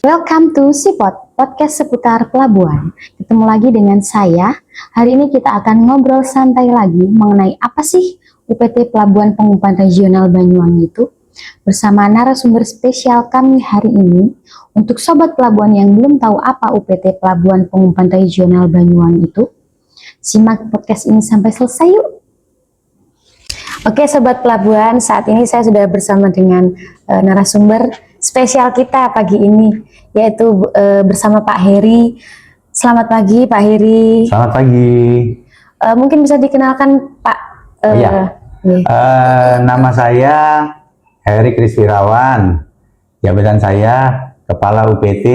Welcome to Sipot, podcast seputar pelabuhan. Ketemu lagi dengan saya. Hari ini kita akan ngobrol santai lagi mengenai apa sih UPT Pelabuhan Pengumpan Regional Banyuwangi itu. Bersama narasumber spesial kami hari ini, untuk sobat pelabuhan yang belum tahu apa UPT Pelabuhan Pengumpan Regional Banyuwangi itu, simak podcast ini sampai selesai yuk. Oke sobat pelabuhan, saat ini saya sudah bersama dengan narasumber spesial kita pagi ini, yaitu bersama Pak Heri. Selamat pagi Pak Heri. Selamat pagi. Mungkin bisa dikenalkan Pak? Nama saya Heri Kriswirawan. Jabatan saya Kepala UPT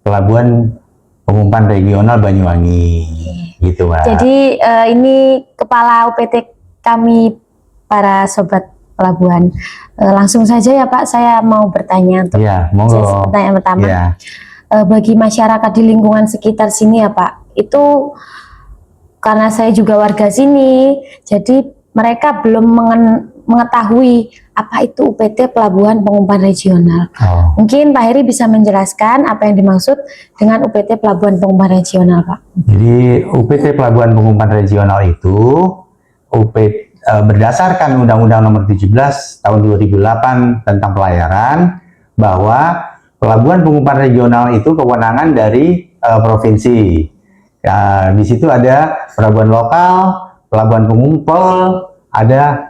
Pelabuhan Pengumpan Regional Banyuwangi. Gitu, Pak. Jadi ini Kepala UPT kami, para sobat pelabuhan. Langsung saja ya Pak, saya mau bertanya untuk pertanyaan pertama. Bagi masyarakat di lingkungan sekitar sini ya Pak, itu karena saya juga warga sini, jadi mereka belum mengetahui apa itu UPT Pelabuhan Pengumpan Regional. Mungkin Pak Heri bisa menjelaskan apa yang dimaksud dengan UPT Pelabuhan Pengumpan Regional, Pak. Jadi UPT Pelabuhan Pengumpan Regional itu berdasarkan Undang-Undang Nomor 17 Tahun 2008 tentang pelayaran, bahwa Pelabuhan Pengumpan Regional itu kewenangan dari provinsi. Di situ ada pelabuhan lokal, pelabuhan pengumpul, ada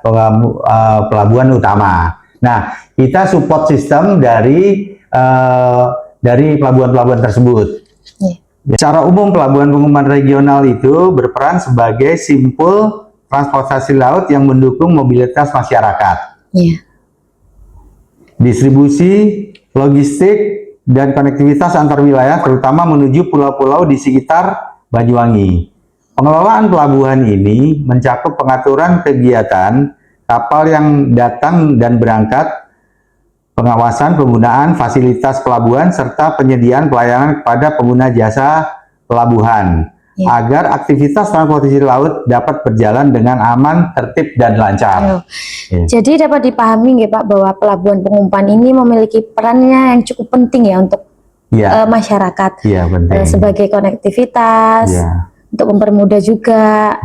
pelabuhan utama. Nah, kita support sistem dari pelabuhan-pelabuhan tersebut. Secara umum Pelabuhan Pengumpan Regional itu berperan sebagai simpul transportasi laut yang mendukung mobilitas masyarakat. Distribusi, logistik, dan konektivitas antar wilayah, terutama menuju pulau-pulau di sekitar Banyuwangi. Pengelolaan pelabuhan ini mencakup pengaturan kegiatan kapal yang datang dan berangkat, pengawasan penggunaan fasilitas pelabuhan, serta penyediaan pelayanan kepada pengguna jasa pelabuhan, agar aktivitas transportasi laut dapat berjalan dengan aman, tertib, dan lancar. Jadi dapat dipahami nggak Pak, bahwa pelabuhan pengumpan ini memiliki perannya yang cukup penting ya untuk masyarakat, sebagai konektivitas, untuk mempermudah juga.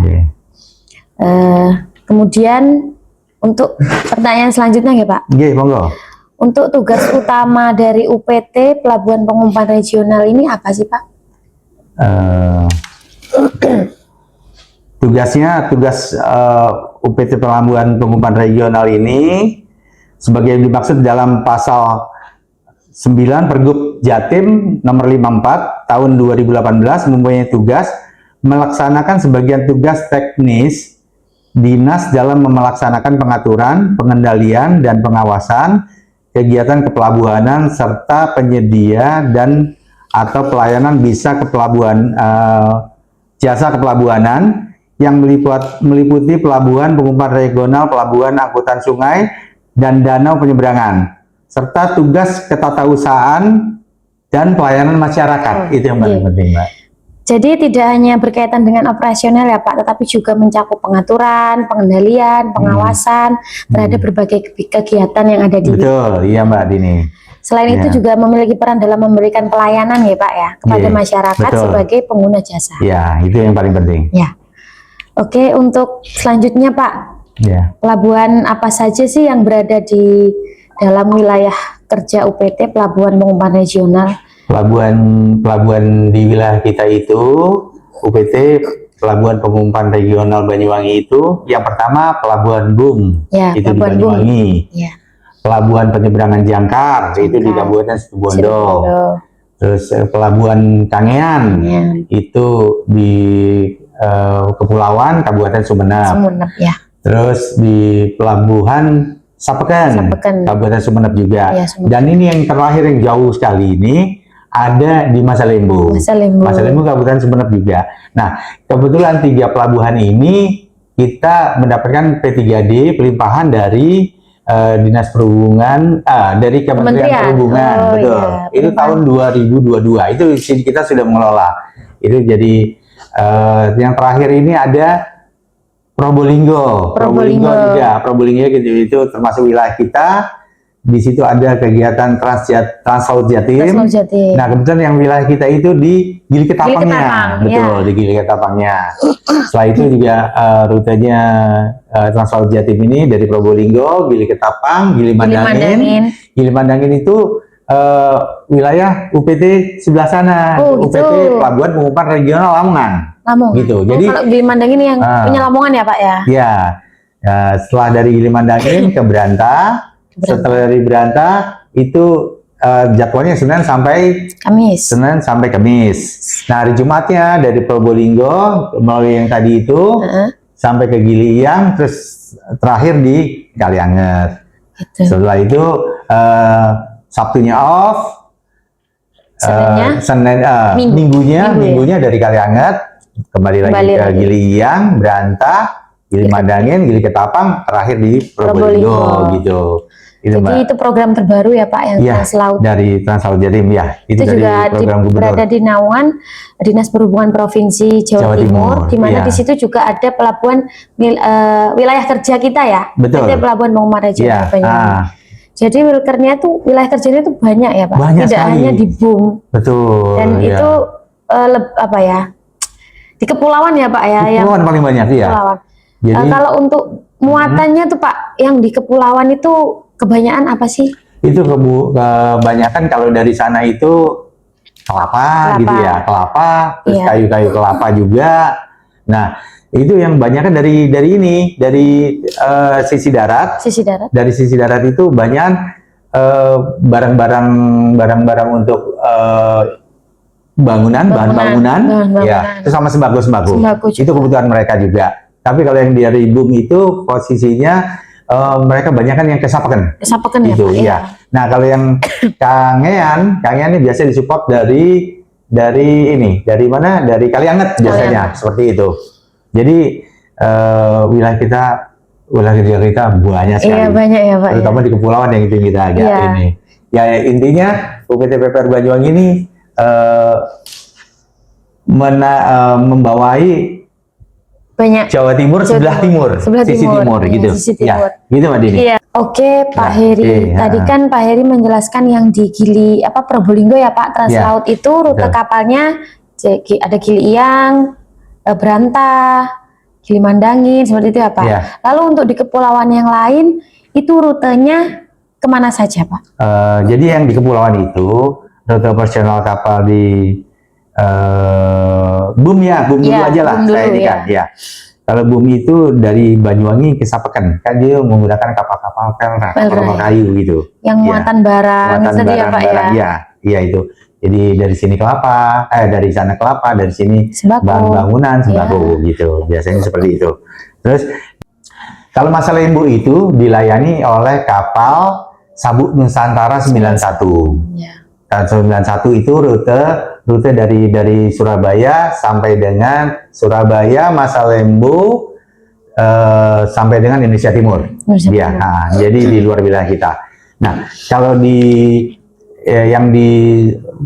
Kemudian untuk pertanyaan selanjutnya nggak Pak? Monggo. Untuk tugas utama dari UPT Pelabuhan Pengumpan Regional ini apa sih Pak? Tugas UPT Pelabuhan Pengumpan Regional ini sebagai dimaksud dalam pasal 9 Pergub Jatim nomor 54 tahun 2018 mempunyai tugas melaksanakan sebagian tugas teknis dinas dalam melaksanakan pengaturan, pengendalian, dan pengawasan kegiatan kepelabuhanan serta penyedia dan atau pelayanan bisa kepelabuhan jasa kepelabuhanan yang meliputi pelabuhan pengumpan regional, pelabuhan angkutan sungai, dan danau penyeberangan, serta tugas ketatausahaan dan pelayanan masyarakat. Itu yang paling penting, Mbak. Jadi tidak hanya berkaitan dengan operasional ya Pak, tetapi juga mencakup pengaturan, pengendalian, pengawasan terhadap berbagai kegiatan yang ada di. Betul, iya Mbak Dini. Selain itu juga memiliki peran dalam memberikan pelayanan ya Pak ya kepada masyarakat sebagai pengguna jasa. Ya, itu yang paling penting. Oke, untuk selanjutnya Pak, pelabuhan apa saja sih yang berada di dalam wilayah kerja UPT Pelabuhan Pengumpan Regional? Pelabuhan di wilayah kita itu, UPT Pelabuhan Pengumpan Regional Banyuwangi itu, yang pertama Pelabuhan BUM, itu di Banyuwangi. Pelabuhan Penyeberangan Jangkar, itu di Kabupaten Situbondo. Terus Pelabuhan Kangean, itu di Kepulauan Kabupaten Sumeneb. Terus di Pelabuhan Sapeken, Kabupaten Sumeneb juga. Dan ini yang terakhir yang jauh sekali ini ada di Masalembu. Masalembu Kabupaten Sumeneb juga. Nah, kebetulan 3 pelabuhan ini kita mendapatkan P3D pelimpahan dari Dinas Perhubungan, dari Kementerian Perhubungan, itu tahun 2022. Itu kita sudah mengelola. Itu jadi yang terakhir ini ada Probolinggo juga. Probolinggo gitu, itu termasuk wilayah kita. di situ ada kegiatan Translaut Jatim. Translaut Jatim. Nah, kebetulan yang wilayah kita itu di Gili Ketapangnya, Gili Ketapang, betul, ya. di Gili Ketapangnya. Setelah itu juga rutenya Translaut Jatim ini dari Probolinggo, Gili Ketapang, Gili Mandangin. Gili Mandangin itu wilayah UPT sebelah sana, Oh, UPT gitu. Pelabuhan Pengumpan Regional Lamongan. Lamongan. Gitu. Oh, Jadi kalau Gili Mandangin yang punya Lamongan ya Pak ya? Ya, setelah dari Gili Mandangin ke Beranta, setelah dari Beranta itu jadwalnya Senin sampai Kamis. Nah, hari Jumatnya dari Probolinggo melalui yang tadi itu sampai ke Gili Iyang, terus terakhir di Kalianget. Gitu. Setelah itu Sabtunya off, Minggunya dari Kalianget kembali lagi ke Gili Iyang, Beranta, Gili Mandangin, Gili Ketapang, terakhir di Probolinggo gitu. Jadi itu program terbaru ya Pak yang Translaut dari Translaut Jatim ya. Itu dari juga program berada di naungan Dinas Perhubungan Provinsi Jawa Timur, di mana di situ juga ada pelabuhan wilayah kerja kita ya. Betul. Ada pelabuhan Pengumpan Regional Banyuwangi. Jadi wilkernya tuh wilayah kerjanya tuh banyak ya Pak. Banyak Tidak sekali. hanya di BUM. Betul. Dan itu apa ya? Di kepulauan ya Pak ya. Kepulauan paling banyak ya. Kepulauan. Jadi kalau untuk muatannya tuh Pak, yang di kepulauan itu kebanyakan apa sih? Itu kebanyakan kalau dari sana itu kelapa. Gitu ya, kelapa, terus kayu-kayu kelapa juga. Nah, itu yang banyak kan dari sisi darat. Dari sisi darat itu banyak barang-barang untuk bahan bangunan, ya, itu sama sembako. Itu kebutuhan mereka juga. Tapi kalau yang dari BUM itu posisinya mereka banyak kan yang kesapekan gitu, ya. Nah, kalau yang kangean ini biasa disupport dari mana? Dari Kalianget biasanya, seperti itu. Jadi wilayah kita banyak sekali. Iya, banyak ya Pak. Terutama di kepulauan yang itu kita agak ini. Ya, intinya UPT PPR Banyuwangi ini membawai banyak Jawa Timur, sebelah timur, sisi timur gitu. Ya, gitu Mbak Dini. Iya. Oke, Pak Heri. Tadi kan Pak Heri menjelaskan yang di Gili Probolinggo ya Pak, Translaut itu rute kapalnya ada Gili Iyang, Beranta, Gili Mandangin, seperti itu ya Pak. Lalu untuk di kepulauan yang lain itu rutenya kemana saja Pak? Jadi yang di kepulauan itu rute operasional kapal di BUM dulu aja lah saya ini kan ya. Kalau BUM itu dari Banyuwangi ke Sapekan, kan dia menggunakan kapal-kapal kapal kayu gitu. Yang muatan barang tadi ya Pak ya. Iya itu. Jadi dari sini kelapa, dari sana kelapa, dari sini bahan bangunan, sembako gitu. Biasanya seperti itu. Terus kalau masalah Lembu itu dilayani oleh kapal Sabuk Nusantara 91. Dan 91 itu rute dari Surabaya sampai dengan Surabaya, Masalembu, sampai dengan Indonesia Timur. Nah, jadi di luar wilayah kita. Nah, kalau yang di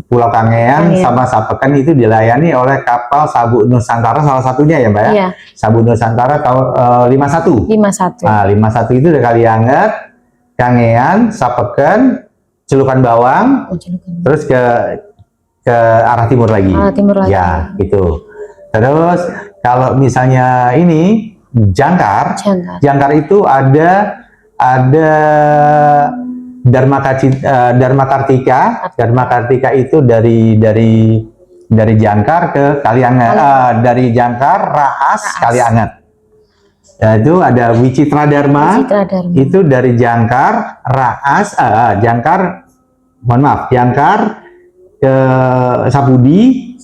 Pulau Kangean sama Sapekan itu dilayani oleh kapal Sabuk Nusantara salah satunya ya Mbak ya. Sabuk Nusantara tahun 51. 51. Nah, 51 itu dari Kalianget, Kangean, Sapekan, Celukan Bawang, terus ke arah timur lagi. Ya, gitu. Terus kalau misalnya ini Jangkar itu ada Dharma Kartika itu dari Jangkar ke Kalianget, dari Jangkar Raas Kalianget. Ya, itu ada Wicitra Dharma. Itu dari Jangkar Raas, Jangkar ke Sapudi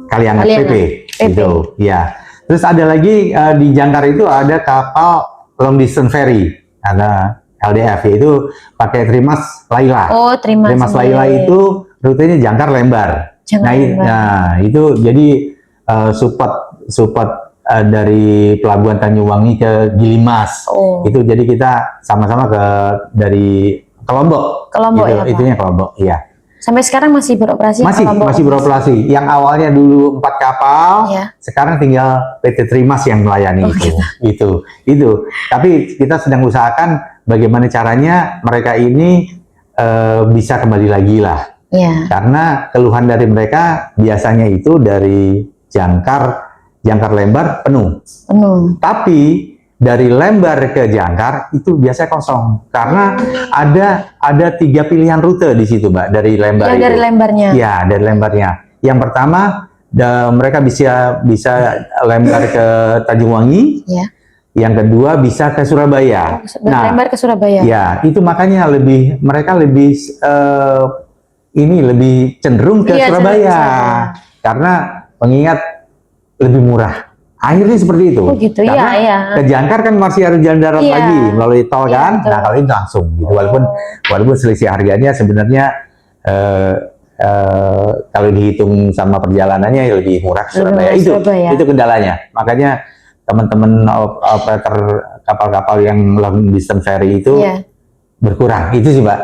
Kalianget PP gitu ya. Terus ada lagi di Jangkar itu ada kapal long distance ferry, ada LDF, itu pakai Trimas Laila. Trimas Laila itu rutenya Jangkar Lembar. Nah, itu jadi support dari Pelabuhan Banyuwangi ke Gilimas. Itu jadi kita sama-sama dari Lombok gitu, ya, itunya ke Lombok, iya. Sampai sekarang masih beroperasi? Masih beroperasi. Yang awalnya dulu 4 kapal, sekarang tinggal PT Trimas yang melayani itu. Tapi kita sedang usahakan bagaimana caranya mereka ini bisa kembali lagi lah. Iya. Karena keluhan dari mereka biasanya itu dari jangkar lembar penuh. Penuh. Tapi dari lembar ke jangkar itu biasanya kosong karena ada 3 pilihan rute di situ, Mbak, dari lembar Yang itu. dari lembarnya. Ya, dari lembarnya. Yang pertama mereka bisa lembar ke Tanjung Wangi. Ya. Yang kedua bisa ke Surabaya. Lembar ke Surabaya. Ya, itu makanya mereka lebih lebih cenderung ke Surabaya karena mengingat lebih murah. Akhirnya seperti itu. Oh gitu, karena iya. ke Jangkar kan masih harus jalan darat lagi melalui tol kan. Betul. Nah kalau ini langsung gitu. Walaupun selisih harganya sebenarnya kalau dihitung sama perjalanannya lebih murah ke Surabaya. Itu kendalanya. Makanya teman-teman operator kapal-kapal yang long distance ferry itu berkurang. Itu sih, Mbak.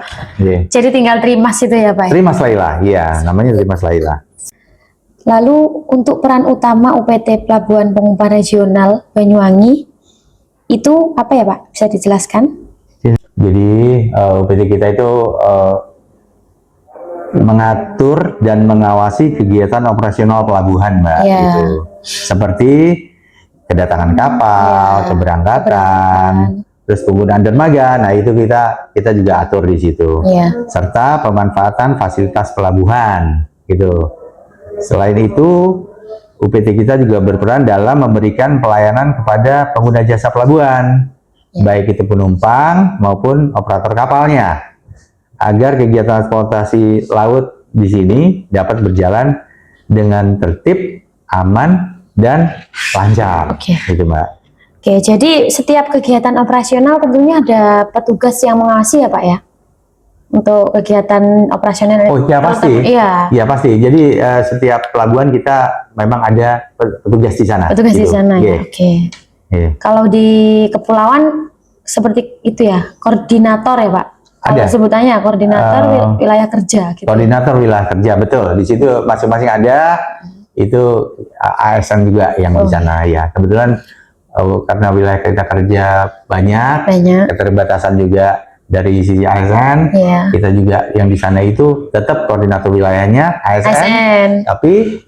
Jadi tinggal Trimas itu ya, Pak? Trimas Laila, iya, namanya Trimas Laila. Lalu untuk peran utama UPT Pelabuhan Pengumpan Regional Banyuwangi itu apa ya, Pak? Bisa dijelaskan? Jadi UPT kita itu mengatur dan mengawasi kegiatan operasional pelabuhan, Mbak. Gitu. Seperti kedatangan kapal, keberangkatan, terus penggunaan dermaga. Nah itu kita juga atur di situ. Serta pemanfaatan fasilitas pelabuhan, gitu. Selain itu, UPT kita juga berperan dalam memberikan pelayanan kepada pengguna jasa pelabuhan, baik itu penumpang maupun operator kapalnya, agar kegiatan transportasi laut di sini dapat berjalan dengan tertib, aman, dan lancar. Gitu, Mbak. Oke, jadi setiap kegiatan operasional tentunya ada petugas yang mengawasi ya, Pak ya? Untuk kegiatan operasional. Oh ya pasti, ya pasti. Jadi setiap pelabuhan kita memang ada petugas di sana. Petugas di sana ya. Oke. Kalau di kepulauan seperti itu ya, koordinator ya, Pak. Ada. Sebutannya koordinator wilayah kerja. Gitu. Koordinator wilayah kerja, betul. Di situ masing-masing ada. Itu ASN juga yang di sana ya. Kebetulan karena wilayah kita kerja banyak. Keterbatasan juga. Dari sisi ASN, kita juga yang di sana itu tetap koordinator wilayahnya ASN. Tapi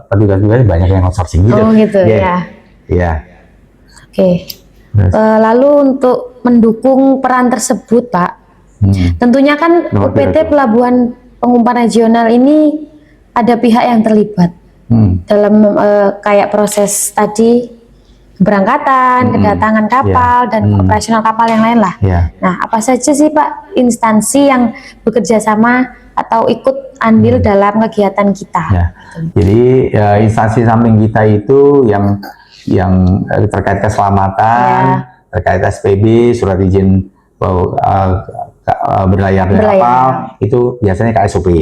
petugas-petugas banyak yang outsourcing gitu. Oh gitu ya. Iya. Oke. Lalu untuk mendukung peran tersebut, Pak, tentunya kan UPT Pelabuhan Pengumpan Regional ini ada pihak yang terlibat dalam kayak proses tadi. Keberangkatan, kedatangan kapal, dan operasional kapal yang lain lah. Nah, apa saja sih Pak instansi yang bekerja sama atau ikut andil dalam kegiatan kita? Jadi instansi samping kita itu yang terkait keselamatan, terkait SPB, surat izin berlayar kapal, itu biasanya KSOP.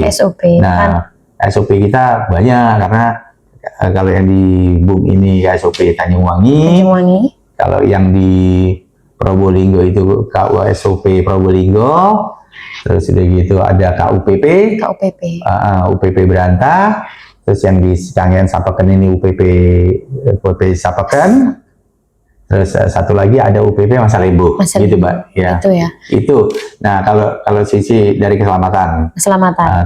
Nah, SOP kita banyak karena kalau yang di BUM ini SOP Tanjung Wangi. Kalau yang di Probolinggo itu KUSOP Probolinggo. Terus udah gitu ada KUPP. UPP Berantah. Terus yang di Canggihan Sapeken ini UPP Sapeken. Terus satu lagi ada UPP Masalembo, gitu Mbak. Ya. Itu ya. Itu. Nah kalau sisi dari keselamatan.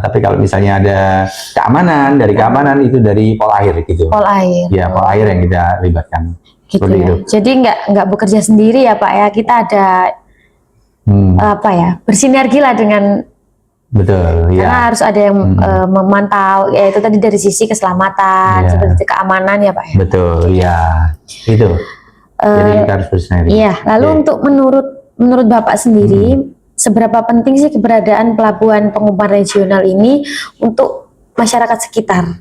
Tapi kalau misalnya ada keamanan, dari keamanan itu dari Polair gitu. Polair. Ya Polair yang kita libatkan. Gitu ya. Itu. Jadi nggak bekerja sendiri ya Pak ya. Kita ada apa ya, bersinergi lah dengan. Betul. Karena harus ada yang memantau. Ya itu tadi dari sisi keselamatan, seperti keamanan ya Pak ya. Betul. Ya. Itu. Jadi kita harus bersinergi. Iya, lalu untuk menurut Bapak sendiri, seberapa penting sih keberadaan pelabuhan pengumpan regional ini untuk masyarakat sekitar?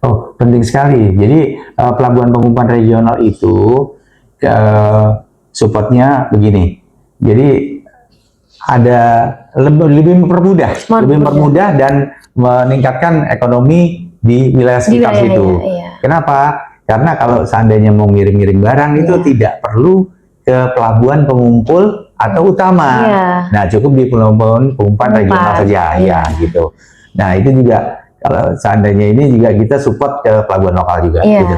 Oh, penting sekali. Jadi pelabuhan pengumpan regional itu supportnya begini. Jadi ada lebih mempermudah dan meningkatkan ekonomi di wilayah sekitar situ. Kenapa? Karena kalau seandainya mau ngirim-ngirim barang itu tidak perlu ke pelabuhan pengumpul atau utama. Nah, cukup di pelabuhan pengumpan regional saja, ya gitu. Nah, itu juga kalau seandainya ini juga kita support ke pelabuhan lokal juga. Gitu.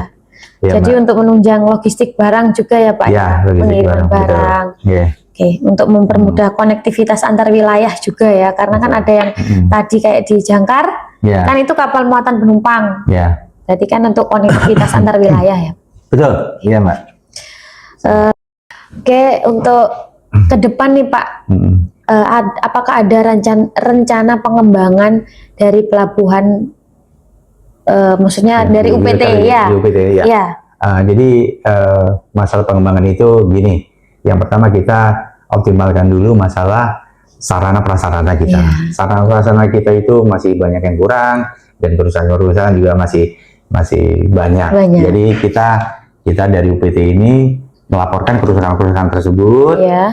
Ya, Jadi Mbak. untuk menunjang logistik barang juga ya Pak Ya, logistik pengiriman barang, betul. barang. Iya. Oke, untuk mempermudah konektivitas antar wilayah juga ya, karena kan ada yang tadi kayak di Jangkar, Ya. kan itu kapal muatan penumpang. Ya. Berarti kan untuk konektivitas antar wilayah ya. Betul. Iya, Mbak. Oke, untuk ke depan nih Pak, apakah ada rencana pengembangan dari pelabuhan, maksudnya dari UPT ya? Di UPT ya. Ya. Jadi masalah pengembangan itu gini. Yang pertama kita optimalkan dulu masalah sarana prasarana kita. Iya. Sarana prasarana kita itu masih banyak yang kurang dan perusahaan-perusahaan juga masih banyak. Jadi kita dari UPT ini melaporkan perusahaan-perusahaan tersebut Iya.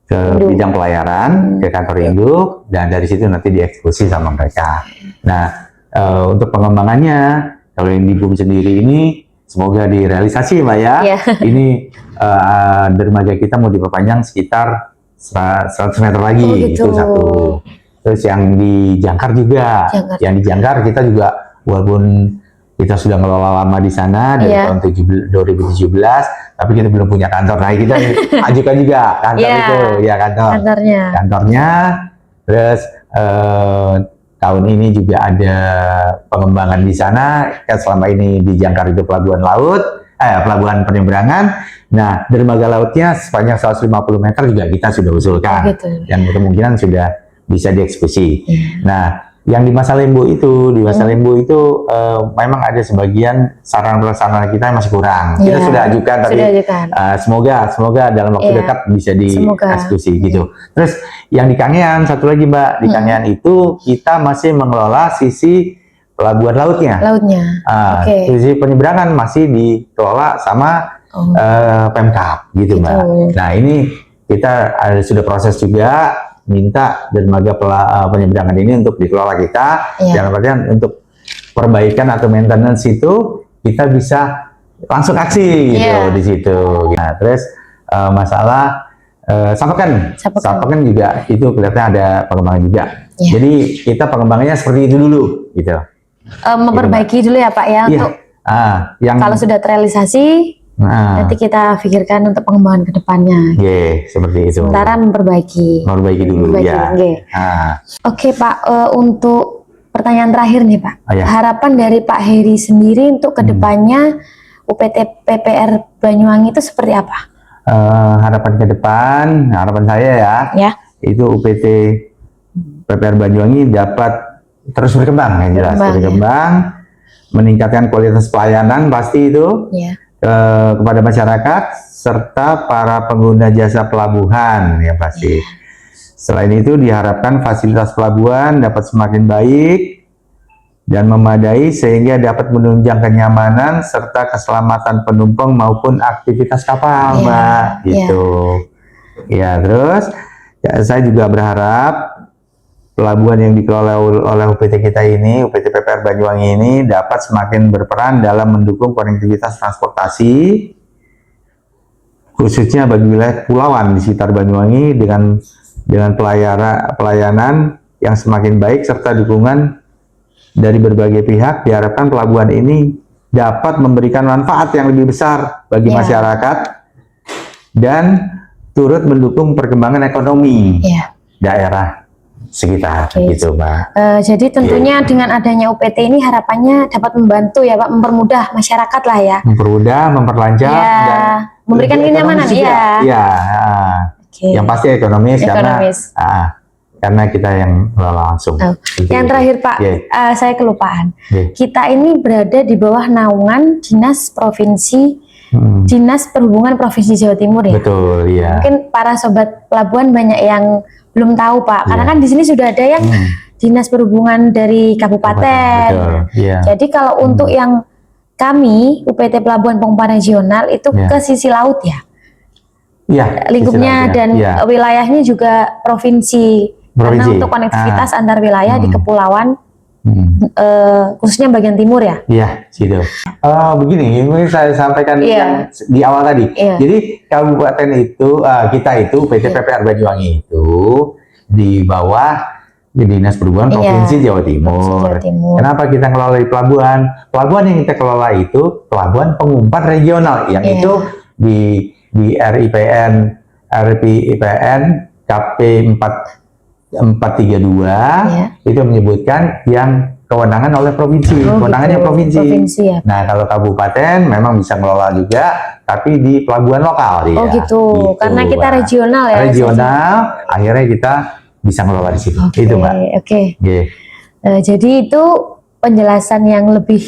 ke bidang pelayaran, ke kantor induk, dan dari situ nanti dieksekusi sama mereka. Nah, untuk pengembangannya, kalau yang di BUM sendiri ini semoga direalisasi, Mbak ya. Iya. Ini dermaga kita mau diperpanjang sekitar 100 meter lagi, Oh, gitu. itu satu. Terus yang di Jangkar juga, yang di Jangkar kita juga walaupun kita sudah ngelola lama di sana dari tahun 2017, tapi kita belum punya kantor. Nah, kita ajukan juga kantor itu, ya kantornya. Terus tahun ini juga ada pengembangan di sana. Kan selama ini di Jangkar itu pelabuhan laut, pelabuhan penyeberangan. Nah, dermaga lautnya sepanjang 150 meter juga kita sudah usulkan, yang kemungkinan sudah bisa dieksekusi. Nah, yang di Masa Lembu itu, memang ada sebagian sarana-prasarana kita yang masih kurang. Kita sudah ajukan, tapi semoga dalam waktu dekat bisa dieksekusi gitu. Terus yang di Kangean, satu lagi Mbak, di Kangean itu kita masih mengelola sisi pelabuhan lautnya. Sisi penyeberangan masih dikelola sama Pemkab gitu Mbak. Nah, ini kita sudah proses juga minta dermaga penyeberangan ini untuk dikelola kita, jangan artian untuk perbaikan atau maintenance itu kita bisa langsung aksi gitu di situ. Nah, terus masalah Sapakan juga itu kelihatan ada pengembangan juga. Jadi kita pengembangannya seperti itu dulu gitu. Memperbaiki dulu ya Pak ya untuk kalau sudah terrealisasi. Nanti kita pikirkan untuk pengembangan ke depannya. Seperti itu. Sementara memperbaiki dulu ya. Oke Pak, untuk pertanyaan terakhir nih Pak. Harapan dari Pak Heri sendiri untuk ke depannya UPT PPR Banyuwangi itu seperti apa? Harapan ke depan, harapan saya ya. Itu UPT PPR Banyuwangi dapat terus berkembang, yang jelas berkembang, meningkatkan kualitas pelayanan pasti itu. Kepada masyarakat serta para pengguna jasa pelabuhan yang pasti. Selain itu diharapkan fasilitas pelabuhan dapat semakin baik dan memadai sehingga dapat menunjang kenyamanan serta keselamatan penumpang maupun aktivitas kapal, Mbak. Gitu. Terus saya juga berharap pelabuhan yang dikelola oleh UPT kita ini, UPT PPR Banyuwangi ini dapat semakin berperan dalam mendukung konektivitas transportasi, khususnya bagi wilayah kepulauan di sekitar Banyuwangi dengan pelayanan yang semakin baik serta dukungan dari berbagai pihak. Diharapkan pelabuhan ini dapat memberikan manfaat yang lebih besar bagi masyarakat dan turut mendukung perkembangan ekonomi daerah sekitar gitu Mbak. Jadi tentunya dengan adanya UPT ini harapannya dapat membantu ya Pak, mempermudah masyarakat lah ya. Mempermudah, memperlancar dan memberikan kenyamanan Yang pasti ekonomis. Karena kita yang ngelola langsung. Yang terakhir Pak, saya kelupaan. Kita ini berada di bawah naungan Dinas Perhubungan Provinsi Jawa Timur ya. Betul, iya. Mungkin para sobat pelabuhan banyak yang belum tahu Pak, karena kan di sini sudah ada yang Dinas Perhubungan dari kabupaten. Jadi kalau untuk yang kami UPT Pelabuhan Pengumpahan Regional itu ke sisi laut ya. Lingkupnya dan wilayahnya juga provinsi. Karena untuk konektivitas antar wilayah di kepulauan, khususnya bagian timur ya. Situ. Begini, ini saya sampaikan yang di awal tadi. Jadi kabupaten itu, kita itu PT PPR Banyuwangi itu di bawah Dinas Perhubungan Provinsi Iya, Jawa Timur. Jawa Timur. Kenapa kita ngelola di pelabuhan? Pelabuhan yang kita kelola itu pelabuhan pengumpan regional, yang Iya. itu di RIPN KP 432 Iya. itu menyebutkan yang kewenangan oleh provinsi, kewenangannya gitu. provinsi. Provinsi ya. Nah, kalau kabupaten memang bisa ngelola juga, tapi di pelabuhan lokal dia. Oh gitu. Karena kita Mbak. regional ya. Regional, akhirnya kita bisa ngelola di situ. Oke, Itu, Mbak. oke. Oke. Jadi itu penjelasan yang lebih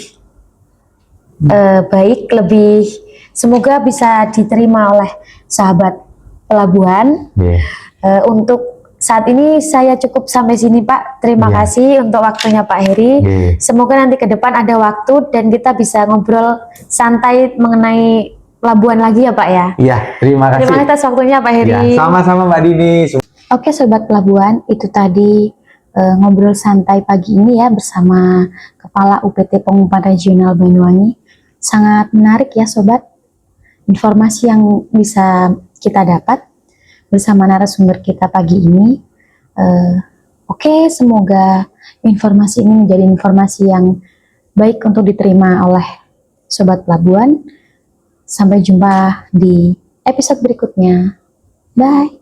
baik, lebih semoga bisa diterima oleh sahabat pelabuhan. Oke. Untuk saat ini saya cukup sampai sini Pak. Terima Iya. kasih untuk waktunya Pak Heri. Oke. Semoga nanti ke depan ada waktu dan kita bisa ngobrol santai mengenai pelabuhan lagi ya Pak ya. Iya, terima kasih. Terima kasih atas waktunya Pak Heri. Ya, sama-sama Mbak Dini. Oke Sobat Pelabuhan, itu tadi ngobrol santai pagi ini ya bersama Kepala UPT Pengumpan Regional Banyuwangi. Sangat menarik ya Sobat, informasi yang bisa kita dapat bersama narasumber kita pagi ini. Oke, semoga informasi ini menjadi informasi yang baik untuk diterima oleh Sobat Pelabuhan. Sampai jumpa di episode berikutnya. Bye!